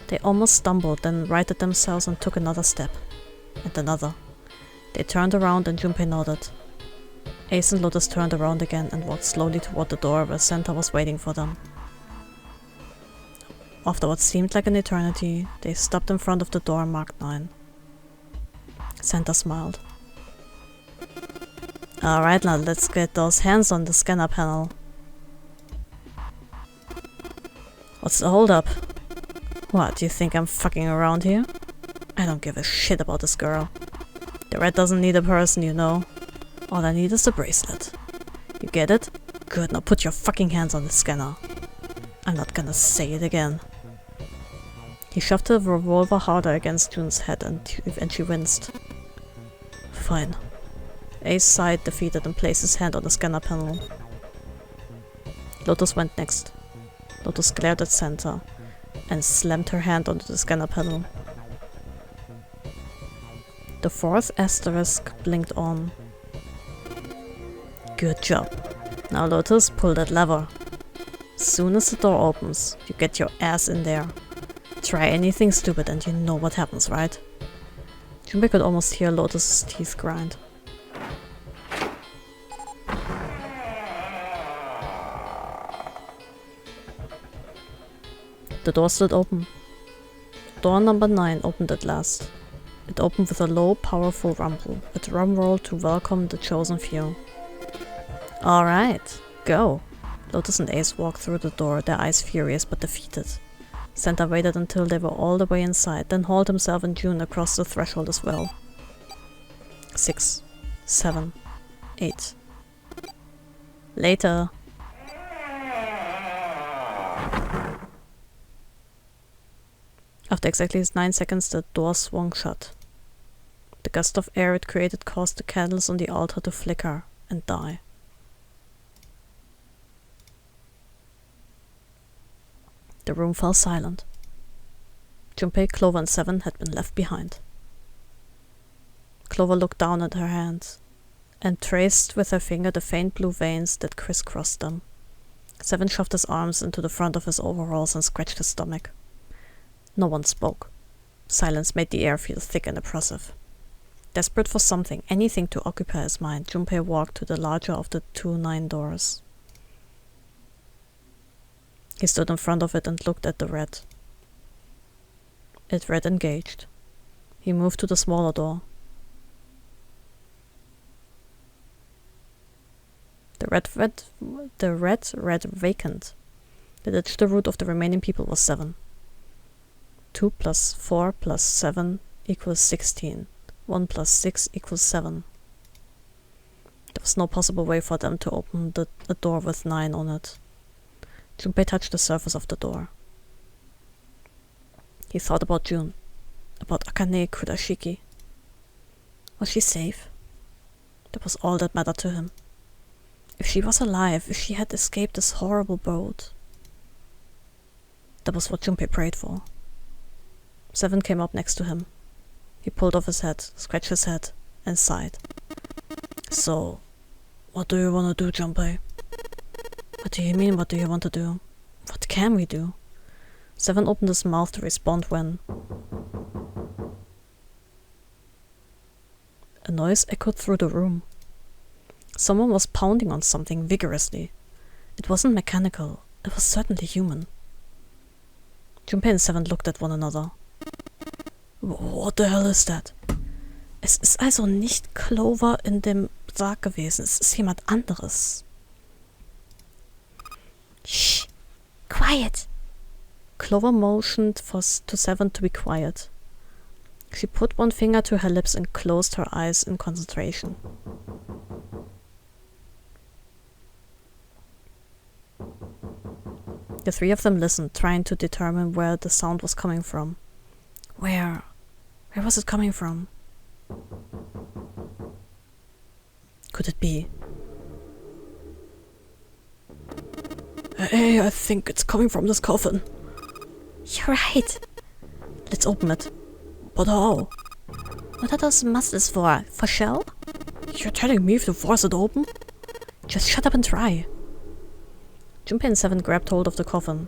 [SPEAKER 1] They almost stumbled, then righted themselves and took another step. And another. They turned around and Junpei nodded. Ace and Lotus turned around again and walked slowly toward the door where Santa was waiting for them. After what seemed like an eternity, they stopped in front of the door marked 9. Santa smiled. Alright, now let's get those hands on the scanner panel. What's the holdup? What, do you think I'm fucking around here? I don't give a shit about this girl. The rat doesn't need a person, you know. All I need is the bracelet. You get it? Good, now put your fucking hands on the scanner. I'm not gonna say it again. He shoved the revolver harder against June's head and she winced. Fine. Ace sighed, defeated, and placed his hand on the scanner panel. Lotus went next. Lotus glared at Santa and slammed her hand onto the scanner panel. The 4th asterisk blinked on. Good job. Now Lotus, pull that lever. As soon as the door opens, you get your ass in there. Try anything stupid and you know what happens, right? Junpei could almost hear Lotus's teeth grind. The door stood open. Door number 9 opened at last. It opened with a low, powerful rumble, a drum roll to welcome the chosen few. Alright, go! Lotus and Ace walked through the door, their eyes furious but defeated. Santa waited until they were all the way inside, then hauled himself and June across the threshold as well. 6, 7, 8. Later. After exactly 9 seconds, the door swung shut. The gust of air it created caused the candles on the altar to flicker and die. The room fell silent. Junpei, Clover, and Seven had been left behind. Clover looked down at her hands and traced with her finger the faint blue veins that crisscrossed them. Seven shoved his arms into the front of his overalls and scratched his stomach. No one spoke. Silence made the air feel thick and oppressive. Desperate for something, anything to occupy his mind, Junpei walked to the larger of the 2 9 doors. He stood in front of it and looked at the red. It read engaged. He moved to the smaller door. The red read vacant. The digital root of the remaining people was 7. 2 plus 4 plus 7 equals 16. 1 plus 6 equals 7. There was no possible way for them to open a door with 9 on it. Junpei touched the surface of the door. He thought about June, about Akane Kudashiki. Was she safe? That was all that mattered to him. If she was alive, if she had escaped this horrible boat. That was what Junpei prayed for. 7 came up next to him. He pulled off his hat, scratched his head, and sighed. So, what do you want to do, Junpei? What do you mean, what do you want to do? What can we do? 7 opened his mouth to respond when a noise echoed through the room. Someone was pounding on something vigorously. It wasn't mechanical. It was certainly human. Junpei and Seven looked at one another. What the hell is that? Es ist also nicht Clover in dem Sarg gewesen. Es ist jemand anderes.
[SPEAKER 2] Shh! Quiet!
[SPEAKER 1] Clover motioned to Seven to be quiet. She put one finger to her lips and closed her eyes in concentration. The three of them listened, trying to determine where the sound was coming from. Where was it coming from? Could it be? Hey, I think it's coming from this coffin.
[SPEAKER 2] You're right.
[SPEAKER 1] Let's open it. But how?
[SPEAKER 2] What are those muscles for? For show?
[SPEAKER 1] You're telling me to force it open? Just shut up and try. Junpei and Seven grabbed hold of the coffin.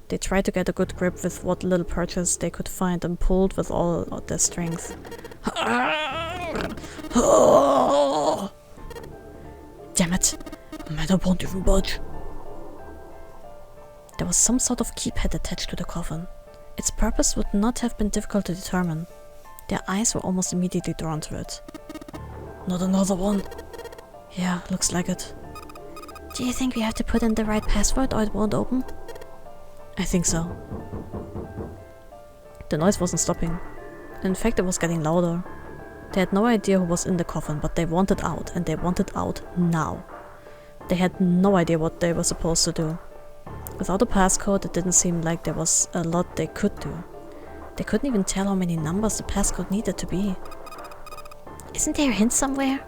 [SPEAKER 1] They tried to get a good grip with what little purchase they could find and pulled with all their strength. Damn it! Matter won't even budge. There was some sort of keypad attached to the coffin. Its purpose would not have been difficult to determine. Their eyes were almost immediately drawn to it. Not another one? Yeah, looks like it.
[SPEAKER 2] Do you think we have to put in the right password or it won't open?
[SPEAKER 1] I think so. The noise wasn't stopping. In fact, it was getting louder. They had no idea who was in the coffin, but they wanted out, and they wanted out now. They had no idea what they were supposed to do. Without a passcode, it didn't seem like there was a lot they could do. They couldn't even tell how many numbers the passcode needed to be.
[SPEAKER 2] Isn't there a hint somewhere?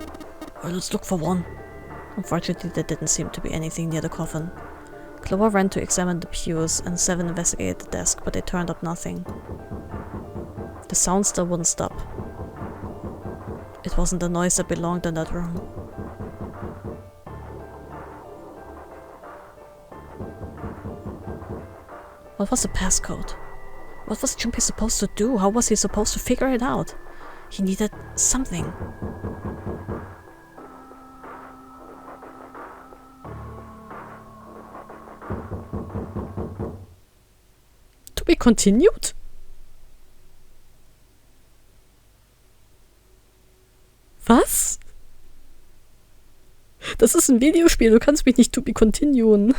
[SPEAKER 1] Well, let's look for one. Unfortunately, there didn't seem to be anything near the coffin. Clover ran to examine the pews, and Seven investigated the desk, but they turned up nothing. The sound still wouldn't stop. It wasn't the noise that belonged in that room. What was the passcode? What was Junpei supposed to do? How was he supposed to figure it out? He needed something. To be continued? Was? Das ist ein Videospiel, du kannst mich nicht to be continuen.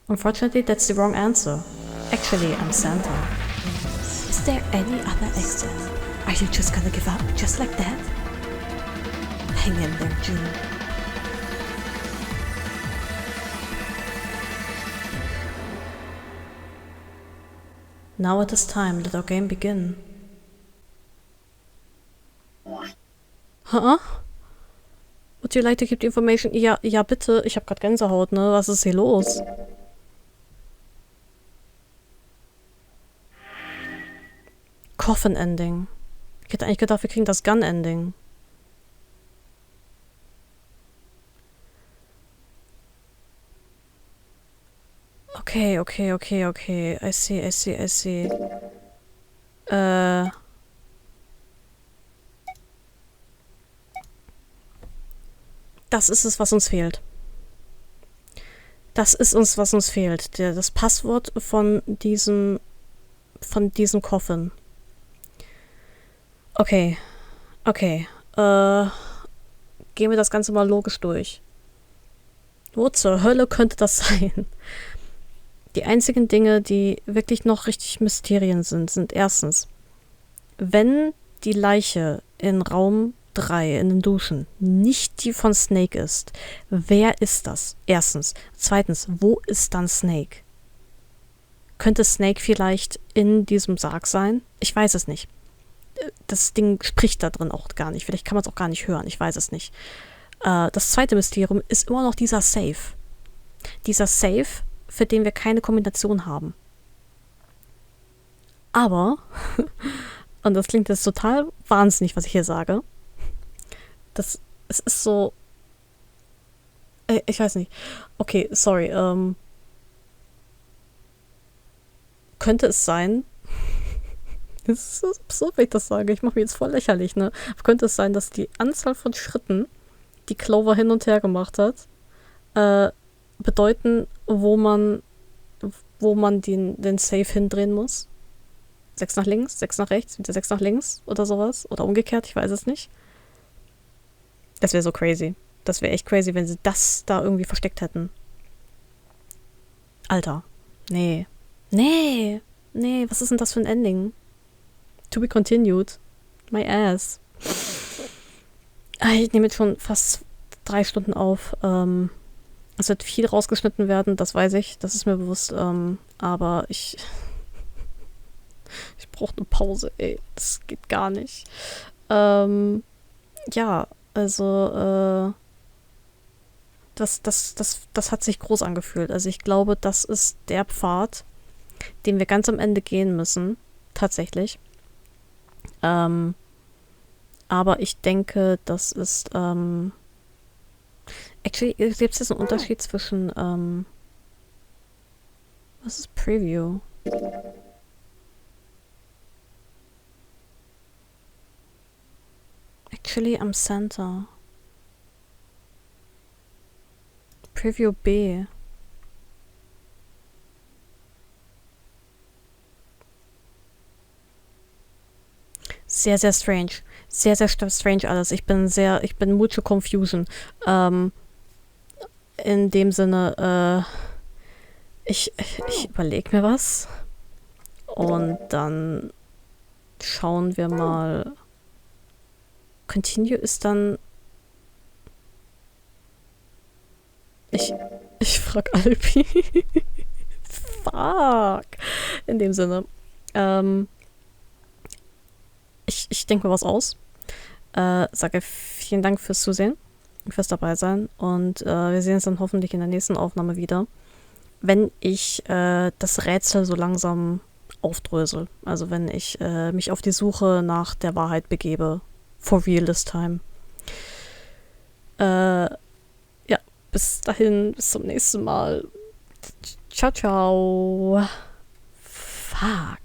[SPEAKER 1] Unfortunately, that's the wrong answer. Actually, I'm Santa.
[SPEAKER 2] Is there any other exit?
[SPEAKER 1] Are you just gonna give up, just like that? Hang in there, June. Now it is time, let our game begin. Huh? Would you like to keep the information? Ja, ja bitte, ich hab grad Gänsehaut, ne? Was ist hier los? Coffin Ending. Ich hätte eigentlich gedacht, wir kriegen das Gun Ending. Okay. I see. Das ist es, was uns fehlt. Das Passwort von diesem Coffin. Okay. Gehen wir das Ganze mal logisch durch. Wo zur Hölle könnte das sein? Die einzigen Dinge, die wirklich noch richtig Mysterien sind erstens, wenn die Leiche in Raum 3 in den Duschen nicht die von Snake ist, wer ist das? Erstens. Zweitens, wo ist dann Snake? Könnte Snake vielleicht in diesem Sarg sein? Ich weiß es nicht. Das Ding spricht da drin auch gar nicht. Vielleicht kann man es auch gar nicht hören. Ich weiß es nicht. Das zweite Mysterium ist immer noch dieser Safe. Dieser Safe, für den wir keine Kombination haben. Aber, und das klingt jetzt total wahnsinnig, was ich hier sage, es ist so, ich weiß nicht. Okay, sorry, könnte es sein, Das ist so absurd, wenn ich das sage. Ich mache mir jetzt voll lächerlich, ne? Aber könnte es sein, dass die Anzahl von Schritten, die Clover hin und her gemacht hat, bedeuten, wo man den Save hindrehen muss? 6 nach links, 6 nach rechts, wieder 6 nach links oder sowas? Oder umgekehrt, ich weiß es nicht. Das wäre so crazy. Das wäre echt crazy, wenn sie das da irgendwie versteckt hätten. Alter. Nee. Nee. Nee, was ist denn das für ein Ending? To be continued. My ass. Ich nehme jetzt schon fast 3 Stunden auf. Es wird viel rausgeschnitten werden, das weiß ich. Das ist mir bewusst. Aber ich brauche eine Pause, ey. Das geht gar nicht. Ja, also das hat sich groß angefühlt. Also ich glaube, das ist der Pfad, den wir ganz am Ende gehen müssen. Tatsächlich. Aber ich denke, das ist actually, gibt es jetzt einen Unterschied zwischen was ist Preview? Actually, am Center. Preview B. Sehr, sehr strange. Sehr, sehr strange alles. Ich bin mucho confusion. In dem Sinne, ich überlege mir was. Und dann schauen wir mal. Continue ist dann. Ich frag Alpi. Fuck. In dem Sinne. Ich denke mir was aus. Sage vielen Dank fürs Zusehen, fürs dabei sein. Und wir sehen uns dann hoffentlich in der nächsten Aufnahme wieder, wenn ich das Rätsel so langsam aufdrösel. Also wenn ich mich auf die Suche nach der Wahrheit begebe. For real this time. Ja, bis dahin, bis zum nächsten Mal. Ciao, ciao. Fuck.